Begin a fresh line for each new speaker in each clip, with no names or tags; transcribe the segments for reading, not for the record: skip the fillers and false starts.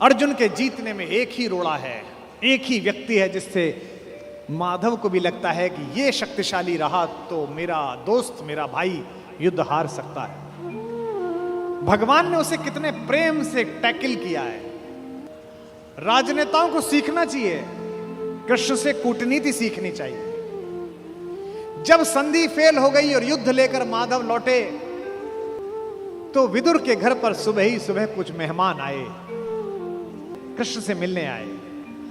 अर्जुन के जीतने में एक ही रोड़ा है, एक ही व्यक्ति है जिससे माधव को भी लगता है कि ये शक्तिशाली रहा तो मेरा दोस्त, मेरा भाई युद्ध हार सकता है। भगवान ने उसे कितने प्रेम से टैकल किया है। राजनेताओं को सीखना चाहिए, कृष्ण से कूटनीति सीखनी चाहिए। जब संधि फेल हो गई और युद्ध लेकर माधव लौटे तो विदुर के घर पर सुबह ही सुबह कुछ मेहमान आए, कृष्ण से मिलने आए।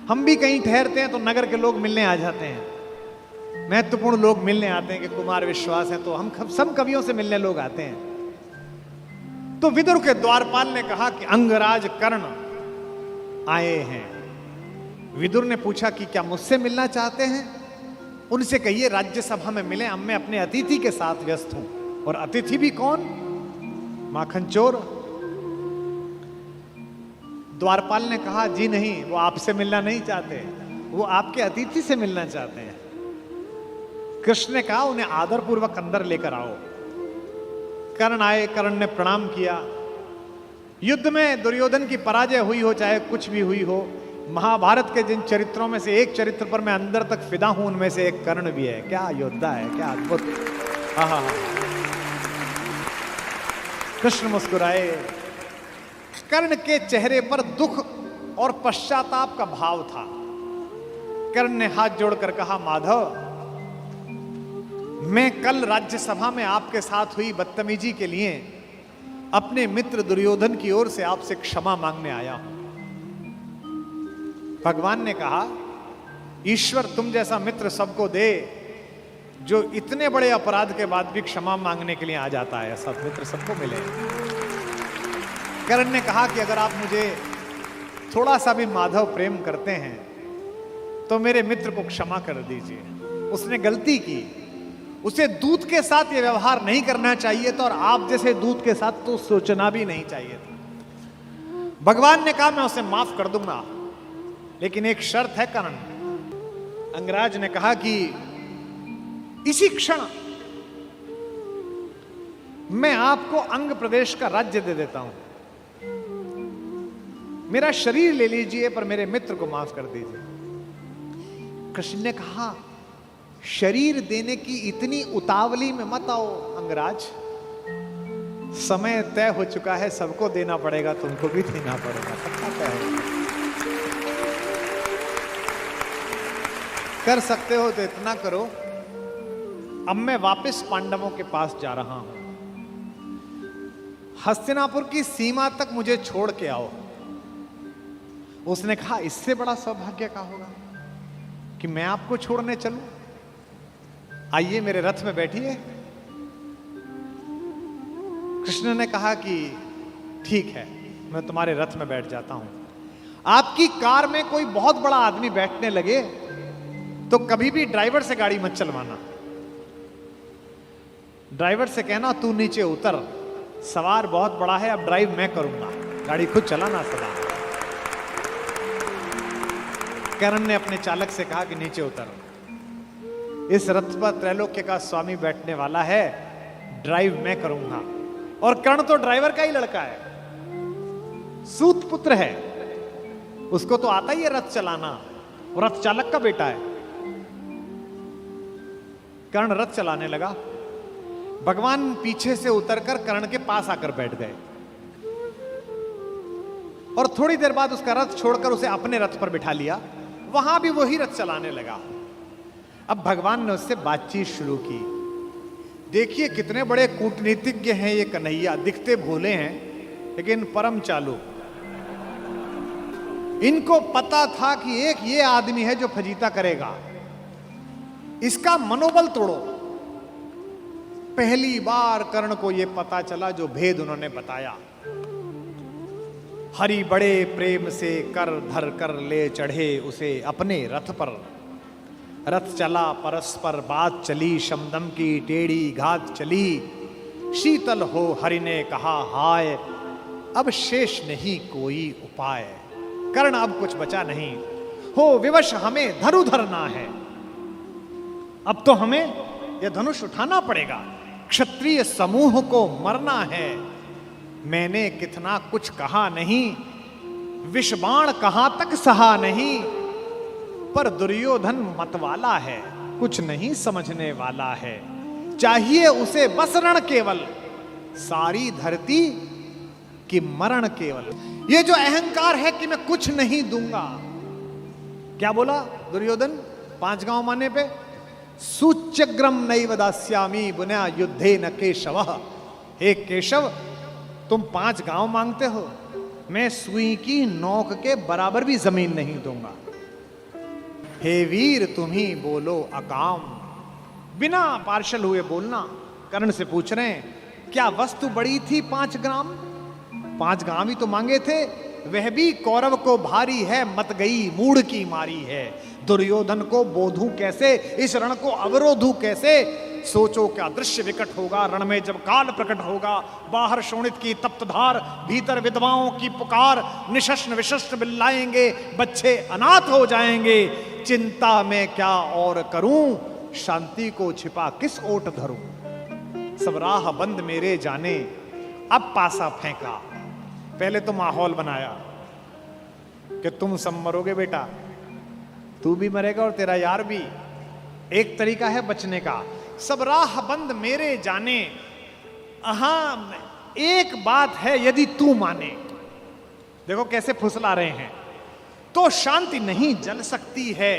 हम भी कहीं ठहरते हैं तो नगर के लोग मिलने आ जाते हैं, महत्वपूर्ण लोग मिलने आते हैं कि कुमार विश्वास है, तो हम सब कवियों से मिलने लोग आते हैं। तो विदुर के द्वारपाल ने कहा कि अंगराज कर्ण आए हैं। विदुर ने पूछा कि क्या मुझसे मिलना चाहते हैं? उनसे कहिए राज्यसभा में मिले, अब मैं अपने अतिथि के साथ व्यस्त हूं। और अतिथि भी कौन? माखन चोर। द्वारपाल ने कहा जी नहीं, वो आपसे मिलना नहीं चाहते, वो आपके अतिथि से मिलना चाहते हैं। कृष्ण ने कहा उन्हें आदरपूर्वक अंदर लेकर आओ। कर्ण आए, कर्ण ने प्रणाम किया। युद्ध में दुर्योधन की पराजय हुई हो चाहे कुछ भी हुई हो, महाभारत के जिन चरित्रों में से एक चरित्र पर मैं अंदर तक फिदा हूं, उनमें से एक कर्ण भी है। क्या योद्धा है, क्या अद्भुत। हाँ। कृष्ण मुस्कुराए। कर्ण के चेहरे पर दुख और पश्चाताप का भाव था। कर्ण ने हाथ जोड़कर कहा माधव, मैं कल राज्यसभा में आपके साथ हुई बदतमीजी के लिए अपने मित्र दुर्योधन की ओर से आपसे क्षमा मांगने आया हूं। भगवान ने कहा ईश्वर तुम जैसा मित्र सबको दे जो इतने बड़े अपराध के बाद भी क्षमा मांगने के लिए आ जाता है। ऐसा मित्र सबको मिले। कर्ण ने कहा कि अगर आप मुझे थोड़ा सा भी माधव प्रेम करते हैं तो मेरे मित्र को क्षमा कर दीजिए। उसने गलती की, उसे दूत के साथ यह व्यवहार नहीं करना चाहिए था और आप जैसे दूत के साथ तो सोचना भी नहीं चाहिए था। भगवान ने कहा मैं उसे माफ कर दूंगा, लेकिन एक शर्त है कर्ण। अंगराज ने कहा कि इसी क्षण मैं आपको अंग प्रदेश का राज्य दे देता हूं, मेरा शरीर ले लीजिए पर मेरे मित्र को माफ कर दीजिए। कृष्ण ने कहा शरीर देने की इतनी उतावली में मत आओ अंगराज, समय तय हो चुका है, सबको देना पड़ेगा, तुमको भी देना पड़ेगा, सबका तय है। कर सकते हो तो इतना करो, अब मैं वापस पांडवों के पास जा रहा हूं, हस्तिनापुर की सीमा तक मुझे छोड़ के आओ। उसने कहा इससे बड़ा सौभाग्य का होगा कि मैं आपको छोड़ने चलूं? आइए मेरे रथ में बैठिए। कृष्ण ने कहा कि ठीक है, मैं तुम्हारे रथ में बैठ जाता हूं। आपकी कार में कोई बहुत बड़ा आदमी बैठने लगे तो कभी भी ड्राइवर से गाड़ी मत चलवाना। ड्राइवर से कहना तू नीचे उतर, सवार बहुत बड़ा है, अब ड्राइव मैं करूंगा, गाड़ी खुद चलाना सदा। कर्ण ने अपने चालक से कहा कि नीचे उतर, इस रथ पर त्रैलोक्य का स्वामी बैठने वाला है, ड्राइव मैं करूंगा। और कर्ण तो ड्राइवर का ही लड़का है, सूत पुत्र है, उसको तो आता ही है रथ चलाना, और रथ चालक का बेटा है। कर्ण रथ चलाने लगा। भगवान पीछे से उतरकर कर्ण के पास आकर बैठ गए और थोड़ी देर बाद उसका रथ छोड़कर उसे अपने रथ पर बिठा लिया। वहां भी वही रथ चलाने लगा। अब भगवान ने उससे बातचीत शुरू की। देखिए कितने बड़े कूटनीतिज्ञ हैं ये कन्हैया, दिखते भोले हैं लेकिन परम चालू। इनको पता था कि एक ये आदमी है जो फजीता करेगा, इसका मनोबल तोड़ो। पहली बार कर्ण को यह पता चला जो भेद उन्होंने बताया। हरि बड़े प्रेम से कर धर कर ले चढ़े उसे अपने रथ पर। रथ चला परस्पर बात चली, शमदम की टेढ़ी घात चली। शीतल हो हरि ने कहा हाय, अब शेष नहीं कोई उपाय। कर्ण अब कुछ बचा नहीं, हो विवश हमें धनु धरना है। अब तो हमें यह धनुष उठाना पड़ेगा, क्षत्रिय समूह को मरना है। मैंने कितना कुछ कहा नहीं, विषबाण कहां तक सहा नहीं, पर दुर्योधन मतवाला है, कुछ नहीं समझने वाला है। चाहिए उसे बस रण केवल, सारी धरती की मरण केवल। ये जो अहंकार है कि मैं कुछ नहीं दूंगा, क्या बोला दुर्योधन 5 गांव माने पे? सूच्यग्रम नैव दास्यामि बुना युद्धे न केशव। हे केशव, तुम 5 गांव मांगते हो, मैं सुई की नोक के बराबर भी जमीन नहीं दूंगा। हे वीर तुम ही बोलो अकाम। बिना पार्शल हुए बोलना। कर्ण से पूछ रहे हैं, क्या वस्तु बड़ी थी 5 ग्राम? 5 गांव ही तो मांगे थे, वह भी कौरव को भारी है, मत गई मूढ़ की मारी है। दुर्योधन को बोधूं कैसे, इस रण को अवरोधूं कैसे? सोचो क्या दृश्य विकट होगा रण में जब काल प्रकट होगा। बाहर शोणित की तप्त धार, भीतर विधवाओं की पुकार। निशस्त्र विशस्त्र बिल्लाएंगे, बच्चे अनाथ हो जाएंगे। चिंता में क्या और करूं, शांति को छिपा किस ओट धरूं। सब राह बंद मेरे जाने, अब पासा फेंका। पहले तो माहौल बनाया कि तुम सब मरोगे बेटा, तू भी मरेगा और तेरा यार भी। एक तरीका है बचने का, सब राह बंद मेरे जाने। हाँ, एक बात है, यदि तू माने, देखो कैसे फुसला रहे हैं, तो शांति नहीं जल सकती है,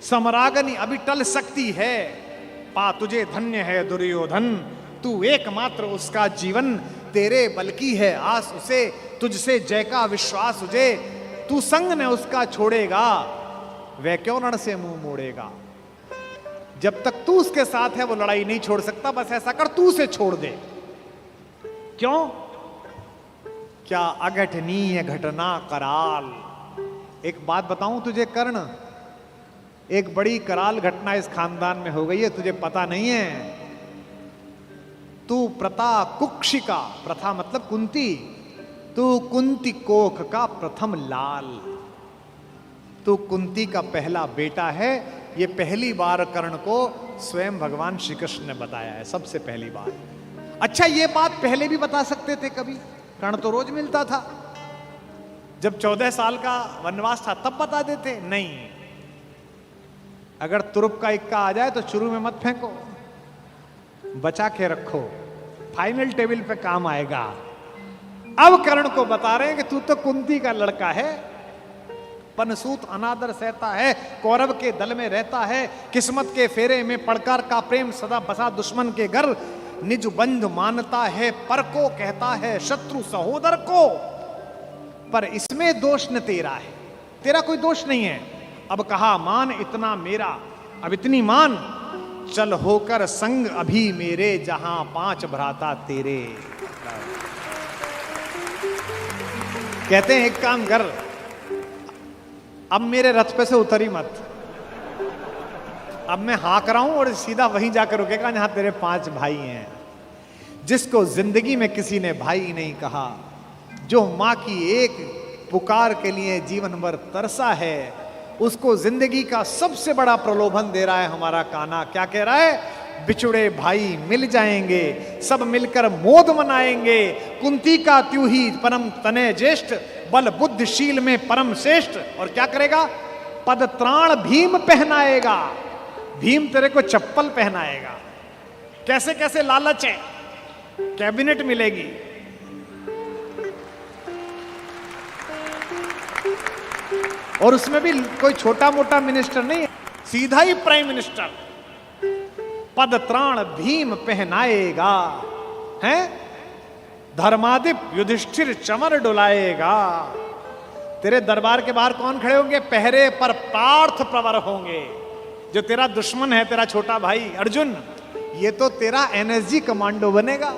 समरागनी अभी टल सकती है। पा तुझे धन्य है दुर्योधन, तू एकमात्र उसका जीवन, तेरे बल की है आस उसे, तुझसे जय का विश्वास उजे। तू संग ने उसका छोड़ेगा, वह क्यों रण से मुंह मोड़ेगा। जब तक तू उसके साथ है वो लड़ाई नहीं छोड़ सकता। बस ऐसा कर, तू उसे छोड़ दे। क्यों? क्या अघटनीय घटना कराल। एक बात बताऊं तुझे कर्ण, एक बड़ी कराल घटना इस खानदान में हो गई है, तुझे पता नहीं है। तू प्रता कुक्षिका, प्रथा मतलब कुंती, तू कुंती कोख का प्रथम लाल। तू कुंती का पहला बेटा है। ये पहली बार कर्ण को स्वयं भगवान श्री कृष्ण ने बताया है, सबसे पहली बार। अच्छा, ये बात पहले भी बता सकते थे कभी, कर्ण तो रोज मिलता था। जब 14 साल का वनवास था तब बता देते, नहीं। अगर तुरुप का इक्का आ जाए तो शुरू में मत फेंको, बचा के रखो, फाइनल टेबल पे काम आएगा। अब कर्ण को बता रहे हैं कि तू तो कुंती का लड़का है, पनसूत अनादर सहता है, कौरव के दल में रहता है, किस्मत के फेरे में पड़कर का प्रेम सदा बसा दुश्मन के घर, निज बंध मानता है, पर को कहता है शत्रु सहोदर को। पर इसमें दोष न तेरा है, तेरा कोई दोष नहीं है। अब कहा मान इतना मेरा, अब इतनी मान, चल होकर संग अभी मेरे, जहां 5 भ्राता तेरे। कहते हैं एक काम कर, अब मेरे रथ पे से उतरी मत, अब मैं हाँक रहा हूं और सीधा वहीं जाकर रुकेगा जहां तेरे 5 भाई हैं। जिसको जिंदगी में किसी ने भाई नहीं कहा, जो मां की एक पुकार के लिए जीवन भर तरसा है, उसको जिंदगी का सबसे बड़ा प्रलोभन दे रहा है हमारा कान्हा। क्या कह रहा है? बिछुड़े भाई मिल जाएंगे, सब मिलकर मोद मनाएंगे। कुंती का त्यू ही परम तने ज्येष्ठ, बल बुद्धिशील में परम श्रेष्ठ। और क्या करेगा? पद त्राण भीम पहनाएगा, भीम तेरे को चप्पल पहनाएगा। कैसे कैसे लालच है, कैबिनेट मिलेगी, और उसमें भी कोई छोटा मोटा मिनिस्टर नहीं, सीधा ही प्राइम मिनिस्टर। पद त्राण भीम पहनाएगा, हैं? धर्मादिप युधिष्ठिर चमर डुलाएगा। तेरे दरबार के बाहर कौन खड़े होंगे? पहरे पर पार्थ प्रवर होंगे। जो तेरा दुश्मन है, तेरा छोटा भाई अर्जुन, ये तो तेरा एनएसजी कमांडो बनेगा।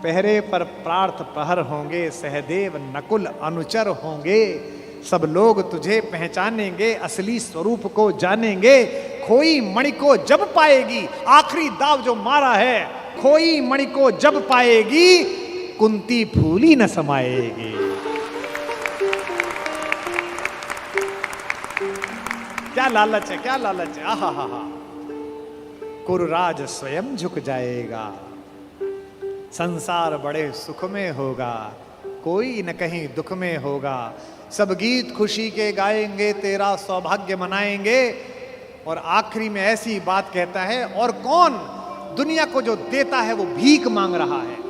पहरे पर पार्थ प्रहर होंगे, सहदेव नकुल अनुचर होंगे। सब लोग तुझे पहचानेंगे, असली स्वरूप को जानेंगे। खोई मणि को जब पाएगी, आखिरी दाव जो मारा है, खोई मणि को जब पाएगी, कुंती फूली न समाएगी। क्या लालच है, क्या लालच है। आहा हा हा। कुरुराज स्वयं झुक जाएगा, संसार बड़े सुख में होगा। कोई न कहीं दुख में होगा। सब गीत खुशी के गाएंगे, तेरा सौभाग्य मनाएंगे। और आखिरी में ऐसी बात कहता है, और कौन दुनिया को जो देता है वो भीख मांग रहा है।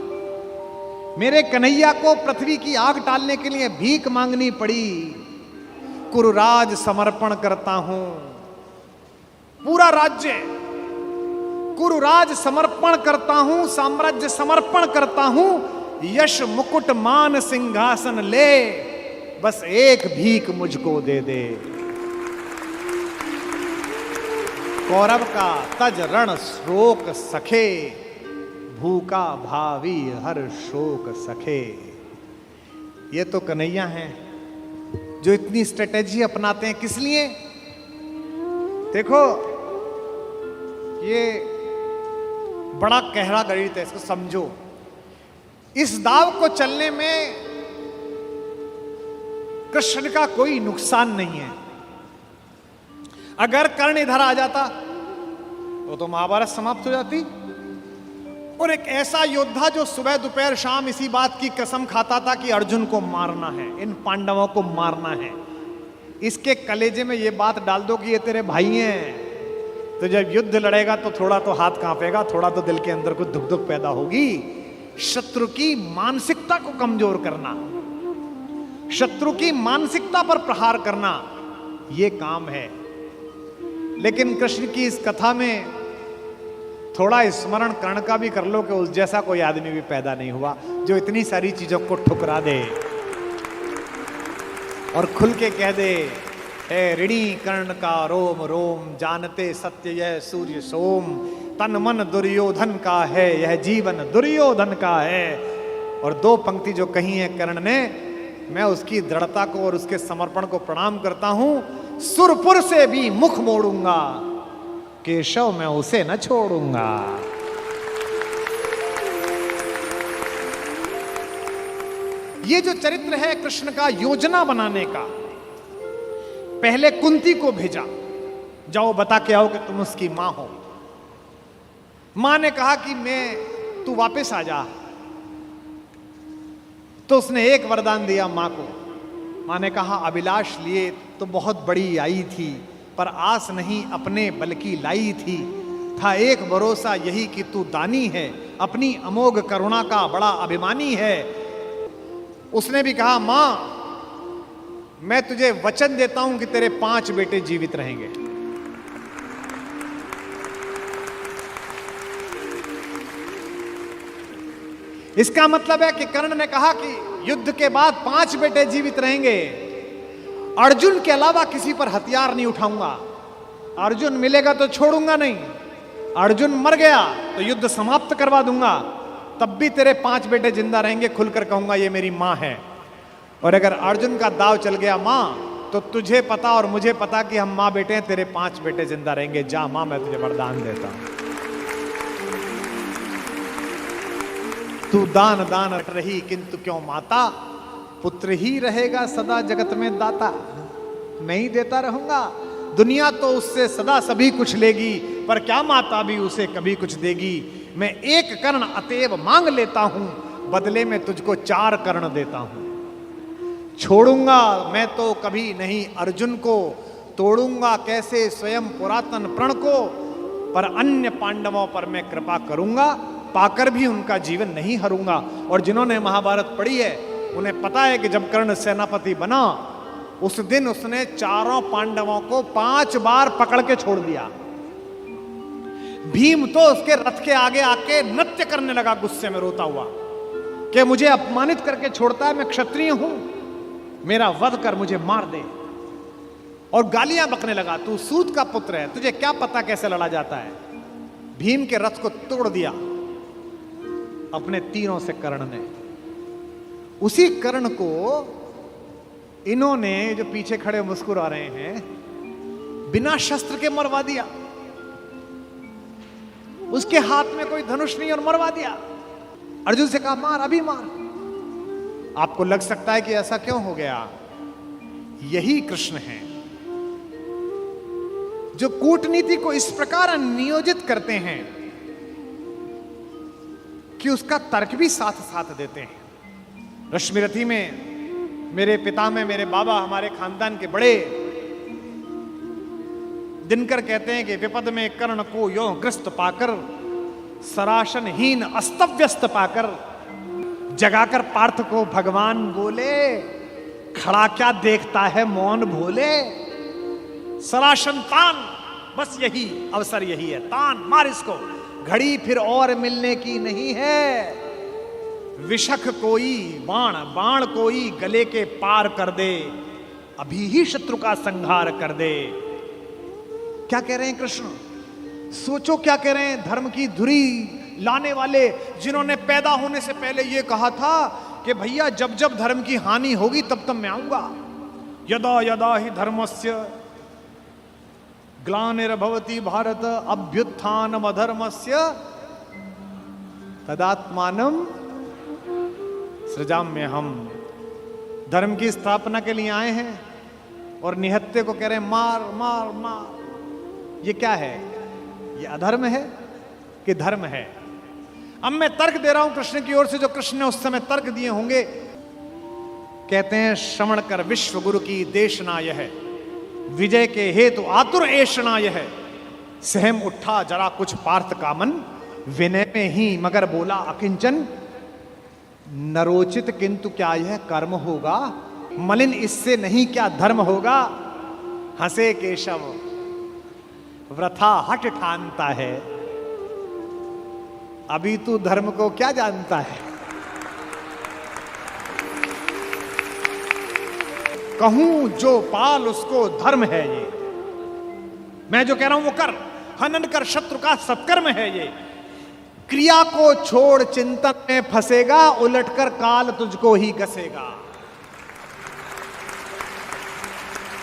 मेरे कन्हैया को पृथ्वी की आग टालने के लिए भीख मांगनी पड़ी। कुरुराज समर्पण करता हूं, पूरा राज्य कुरुराज समर्पण करता हूं, साम्राज्य समर्पण करता हूं, यश मुकुट मान सिंहासन ले, बस एक भीख मुझको दे दे। कौरव का तज रण शोक सखे, भूखा भावी हर शोक सखे। ये तो कन्हैया हैं जो इतनी स्ट्रेटेजी अपनाते हैं। किस लिए? देखो, ये बड़ा गहरा गणित है, इसको समझो। इस दाव को चलने में कृष्ण का कोई नुकसान नहीं है। अगर कर्ण इधर आ जाता तो महाभारत समाप्त हो जाती। और एक ऐसा योद्धा जो सुबह दोपहर शाम इसी बात की कसम खाता था कि अर्जुन को मारना है, इन पांडवों को मारना है, इसके कलेजे में ये बात डाल दो कि ये तेरे भाई हैं, तो जब युद्ध लड़ेगा तो थोड़ा तो हाथ कांपेगा, थोड़ा तो दिल के अंदर कुछ धुक धुक पैदा होगी। शत्रु की मानसिकता को कमजोर करना, शत्रु की मानसिकता पर प्रहार करना, यह काम है। लेकिन कृष्ण की इस कथा में थोड़ा स्मरण कर्ण का भी कर लो कि उस जैसा कोई आदमी भी पैदा नहीं हुआ जो इतनी सारी चीजों को ठुकरा दे और खुल के कह दे, ए ऋणी कर्ण का रोम रोम, जानते सत्य यह सूर्य सोम, तन मन दुर्योधन का है, यह जीवन दुर्योधन का है। और दो पंक्ति जो कही है कर्ण ने, मैं उसकी दृढ़ता को और उसके समर्पण को प्रणाम करता हूं। सुरपुर से भी मुख मोड़ूंगा, केशव मैं उसे न छोड़ूंगा। ये जो चरित्र है कृष्ण का योजना बनाने का, पहले कुंती को भेजा, जाओ बता के आओ कि तुम उसकी मां हो। मां ने कहा कि तू वापस आ जा, तो उसने एक वरदान दिया मां को। मां ने कहा, अभिलाष लिए तो बहुत बड़ी आई थी, पर आस नहीं अपने बल की लाई थी। था एक भरोसा यही कि तू दानी है, अपनी अमोघ करुणा का बड़ा अभिमानी है। उसने भी कहा, मां मैं तुझे वचन देता हूं कि तेरे 5 बेटे जीवित रहेंगे। इसका मतलब है कि कर्ण ने कहा कि युद्ध के बाद 5 बेटे जीवित रहेंगे, अर्जुन के अलावा किसी पर हथियार नहीं उठाऊंगा, अर्जुन मिलेगा तो छोड़ूंगा नहीं, अर्जुन मर गया तो युद्ध समाप्त करवा दूंगा, तब भी तेरे 5 बेटे जिंदा रहेंगे। खुलकर कहूंगा ये मेरी मां है। और अगर अर्जुन का दाव चल गया मां, तो तुझे पता और मुझे पता कि हम मां बेटे हैं, तेरे 5 बेटे जिंदा रहेंगे। जा मां, मैं तुझे वरदान देता हूं, तू दान दान रही किंतु क्यों माता, पुत्र ही रहेगा सदा जगत में दाता। मैं ही देता रहूंगा, दुनिया तो उससे सदा सभी कुछ लेगी, पर क्या माता भी उसे कभी कुछ देगी। मैं एक कर्ण अतएव मांग लेता हूं, बदले में तुझको 4 कर्ण देता हूं। छोड़ूंगा मैं तो कभी नहीं अर्जुन को, तोड़ूंगा कैसे स्वयं पुरातन प्रण को, पर अन्य पांडवों पर मैं कृपा करूंगा, पाकर भी उनका जीवन नहीं हरूंगा। और जिन्होंने महाभारत पढ़ी है उन्हें पता है कि जब कर्ण सेनापति बना, उस दिन उसने 4 पांडवों को 5 बार पकड़ के छोड़ दिया। भीम तो उसके रथ के आगे आके नृत्य करने लगा, गुस्से में रोता हुआ कि मुझे अपमानित करके छोड़ता है, मैं क्षत्रिय हूं, मेरा वध कर मुझे मार दे। और गालियां बकने लगा, तू सूत का पुत्र है, तुझे क्या पता कैसे लड़ा जाता है। भीम के रथ को तोड़ दिया अपने तीरों से कर्ण ने। उसी कर्ण को इन्होंने, जो पीछे खड़े मुस्कुरा रहे हैं, बिना शस्त्र के मरवा दिया। उसके हाथ में कोई धनुष नहीं और मरवा दिया। अर्जुन से कहा, मार, अभी मार। आपको लग सकता है कि ऐसा क्यों हो गया? यही कृष्ण है जो कूटनीति को इस प्रकार नियोजित करते हैं कि उसका तर्क भी साथ साथ देते हैं। रश्मिरथी में मेरे पिता में मेरे बाबा हमारे खानदान के बड़े दिनकर कहते हैं कि विपद में कर्ण को यो ग्रस्त पाकर, सराशनहीन अस्तव्यस्त पाकर, जगाकर पार्थ को भगवान बोले, खड़ा क्या देखता है मौन भोले। सराशन तान, बस यही अवसर यही है, तान मार इसको, घड़ी फिर और मिलने की नहीं है। विषख कोई बाण, बाण कोई गले के पार कर दे, अभी ही शत्रु का संहार कर दे। क्या कह रहे हैं कृष्ण? सोचो क्या कह रहे हैं। धर्म की धुरी लाने वाले, जिन्होंने पैदा होने से पहले यह कहा था कि भैया जब जब धर्म की हानि होगी तब तब मैं आऊंगा। यदा यदा ही धर्मस्य ग्लानिर्भवति भारत अभ्युत्थानम अधर्मस्य तदात्मानम सृजाम्य। हम धर्म की स्थापना के लिए आए हैं और निहत्ते को कह रहे हैं मार मार मार। ये क्या है? ये अधर्म है कि धर्म है? अब मैं तर्क दे रहा हूं कृष्ण की ओर से, जो कृष्ण ने उस समय तर्क दिए होंगे। कहते हैं श्रवण कर विश्व गुरु की देशना यह, विजय के हेतु आतुर ऐशना यह। सहम उठा जरा कुछ पार्थ कामन, विनय में ही मगर बोला अकिंचन। नरोचित किंतु क्या यह कर्म होगा, मलिन इससे नहीं क्या धर्म होगा। हंसे केशव वृथा हट ठानता है, अभी तू धर्म को क्या जानता है। कहूं जो पाल उसको धर्म है ये, मैं जो कह रहा हूं वो कर। हनन कर शत्रु का सत्कर्म है ये। क्रिया को छोड़ चिंतन में फंसेगा, उलटकर काल तुझको ही गसेगा।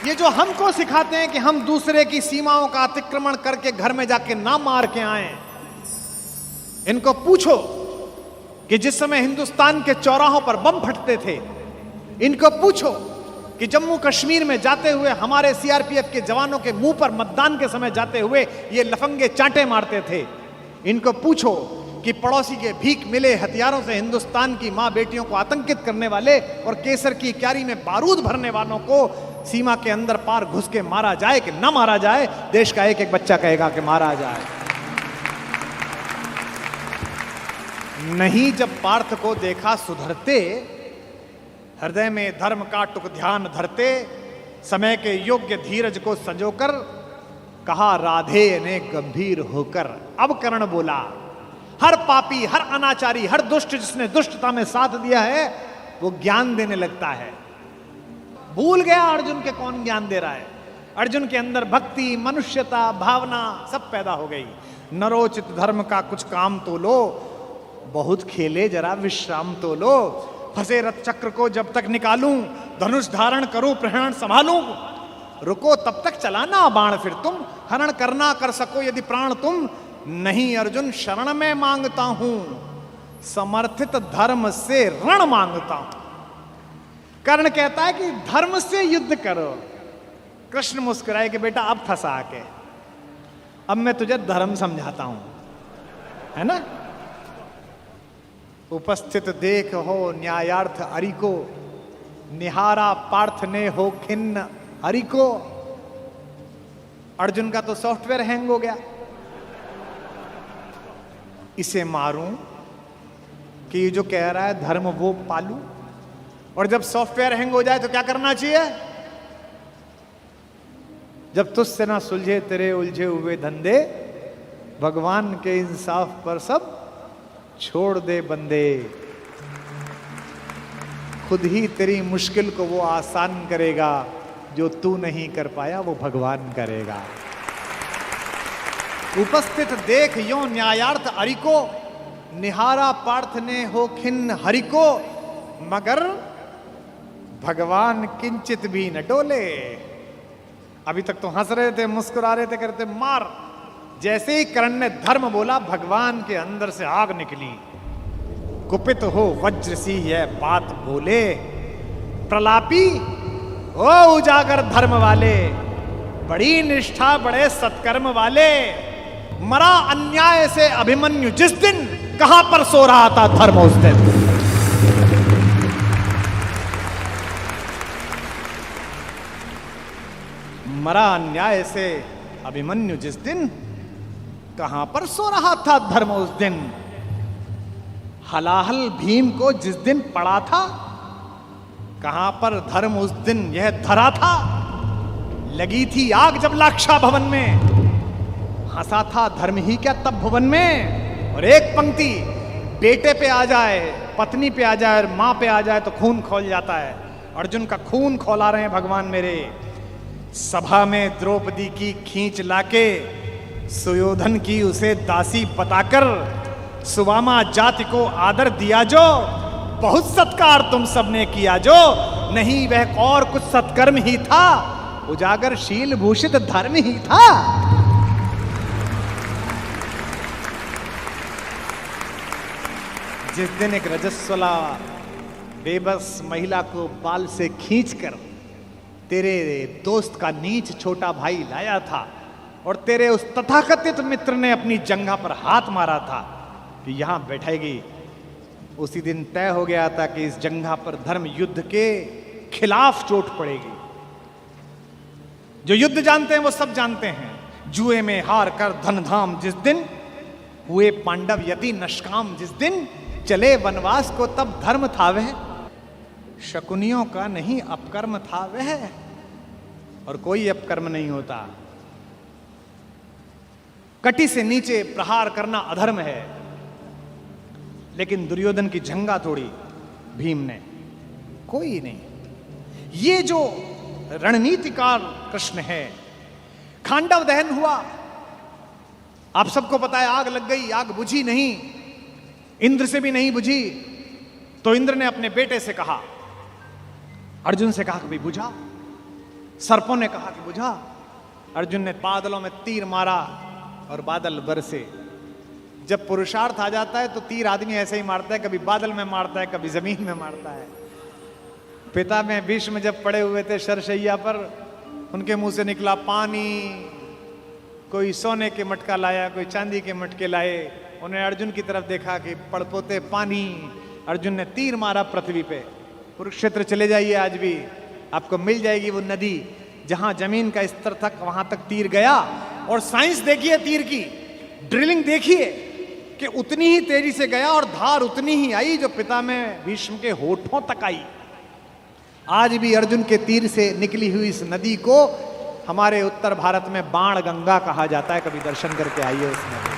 ये जो हमको सिखाते हैं कि हम दूसरे की सीमाओं का अतिक्रमण करके घर में जाके ना मार के आए, इनको पूछो कि जिस समय हिंदुस्तान के चौराहों पर बम फटते थे, इनको पूछो कि जम्मू कश्मीर में जाते हुए हमारे सीआरपीएफ के जवानों के मुंह पर मतदान के समय जाते हुए ये लफंगे चांटे मारते थे। इनको पूछो कि पड़ोसी के भीख मिले हथियारों से हिंदुस्तान की मां बेटियों को आतंकित करने वाले और केसर की क्यारी में बारूद भरने वालों को सीमा के अंदर पार घुस के मारा जाए कि ना मारा जाए। देश का एक एक बच्चा कहेगा कि मारा जाए। नहीं जब पार्थ को देखा सुधरते, हृदय में धर्म का टुक ध्यान धरते, समय के योग्य धीरज को संजोकर कहा राधे ने गंभीर होकर। अब कर्ण बोला, हर पापी, हर अनाचारी, हर दुष्ट जिसने दुष्टता में साथ दिया है वो ज्ञान देने लगता है। भूल गया अर्जुन के कौन ज्ञान दे रहा है। अर्जुन के अंदर भक्ति, मनुष्यता, भावना सब पैदा हो गई। नरोचित धर्म का कुछ काम तो लो, बहुत खेले जरा विश्राम तो लो। फंसे रथ चक्र को जब तक निकालूं, धनुष धारण करूं, प्रहरण संभालूं। रुको तब तक चलाना बाण फिर तुम, हरण करना कर सको यदि प्राण तुम। नहीं अर्जुन शरण में मांगता हूं, समर्थित धर्म से रण मांगता हूं। कर्ण कहता है कि धर्म से युद्ध करो। कृष्ण मुस्कुराए कि बेटा अब फंसा के, अब मैं तुझे धर्म समझाता हूं, है ना। उपस्थित देख हो न्यायार्थ हरि को, निहारा पार्थ ने हो खिन्न हरि को। अर्जुन का तो सॉफ्टवेयर हैंग हो गया। इसे मारूं कि ये जो कह रहा है धर्म वो पालूं। और जब सॉफ्टवेयर हैंग हो जाए तो क्या करना चाहिए? जब तुझसे ना सुलझे तेरे उलझे हुए धंधे, भगवान के इंसाफ पर सब छोड़ दे बंदे। खुद ही तेरी मुश्किल को वो आसान करेगा, जो तू नहीं कर पाया वो भगवान करेगा। उपस्थित देख यो न्यायार्थ हरि को, निहारा पार्थ ने हो खिन्न हरि को। मगर भगवान किंचित भी न डोले। अभी तक तो हंस रहे थे, मुस्कुरा रहे थे, करते मार। जैसे ही कर्ण ने धर्म बोला, भगवान के अंदर से आग निकली। कुपित हो वज्र सी यह बात बोले, प्रलापी ओ उजागर धर्म वाले, बड़ी निष्ठा बड़े सत्कर्म वाले। मरा अन्याय से अभिमन्यु जिस दिन, कहां पर सो रहा था धर्म उस दिन। मरा अन्याय से अभिमन्यु जिस दिन, कहां पर सो रहा था धर्म उस दिन। हलाहल भीम को जिस दिन पड़ा था, कहां पर धर्म उस दिन यह धरा था। लगी थी आग जब लाक्षा भवन में, हंसा था धर्म ही क्या तब भुवन में। और एक पंक्ति, बेटे पे आ जाए, पत्नी पे आ जाए और मां पे आ जाए तो खून खोल जाता है। अर्जुन का खून खौला रहे हैं भगवान मेरे। सभा में द्रौपदी की खींच लाके, सुयोधन की उसे दासी बताकर, सुवामा जाति को आदर दिया जो, बहुत सत्कार तुम सबने किया जो। नहीं वह और कुछ सत्कर्म ही था, उजागर शील भूषित धर्म ही था। जिस दिन एक रजस्वला बेबस महिला को बाल से खींचकर तेरे दोस्त का नीच छोटा भाई लाया था, और तेरे उस तथाकथित मित्र ने अपनी जंघा पर हाथ मारा था कि यहां बैठेगी, उसी दिन तय हो गया था कि इस जंघा पर धर्म युद्ध के खिलाफ चोट पड़ेगी। जो युद्ध जानते हैं वो सब जानते हैं, जुए में हार कर धन धाम जिस दिन, हुए पांडव यति नष्काम जिस दिन, चले वनवास को तब धर्म था वह, शकुनियों का नहीं अपकर्म था वह। और कोई अपकर्म नहीं होता। कटी से नीचे प्रहार करना अधर्म है, लेकिन दुर्योधन की जंघा तोड़ी भीम ने, कोई नहीं। ये जो रणनीतिकार कृष्ण है। खांडव दहन हुआ, आप सबको पता है, आग लग गई, आग बुझी नहीं, इंद्र से भी नहीं बुझी। तो इंद्र ने अपने बेटे से कहा, अर्जुन से कहा कि भाई बुझा। सर्पों ने कहा कि बुझा। अर्जुन ने बादलों में तीर मारा और बादल बरसे। जब पुरुषार्थ आ जाता है तो तीर आदमी ऐसे ही मारता है, कभी बादल में मारता है, कभी जमीन में मारता है। पिता में भीष्म जब पड़े हुए थे शरशैया पर, उनके मुंह से निकला पानी। कोई सोने के मटका लाया, कोई चांदी के मटके लाए। उन्हें अर्जुन की तरफ देखा कि पड़पोते पानी। अर्जुन ने तीर मारा पृथ्वी पे। कुरुक्षेत्र चले जाइए, आज भी आपको मिल जाएगी वो नदी जहां जमीन का स्तर तक, वहां तक तीर गया। और साइंस देखिए तीर की, ड्रिलिंग देखिए कि उतनी ही तेजी से गया और धार उतनी ही आई जो पिता में भीष्म के होठों तक आई। आज भी अर्जुन के तीर से निकली हुई इस नदी को हमारे उत्तर भारत में बाण गंगा कहा जाता है। कभी दर्शन करके आइए उस नदी।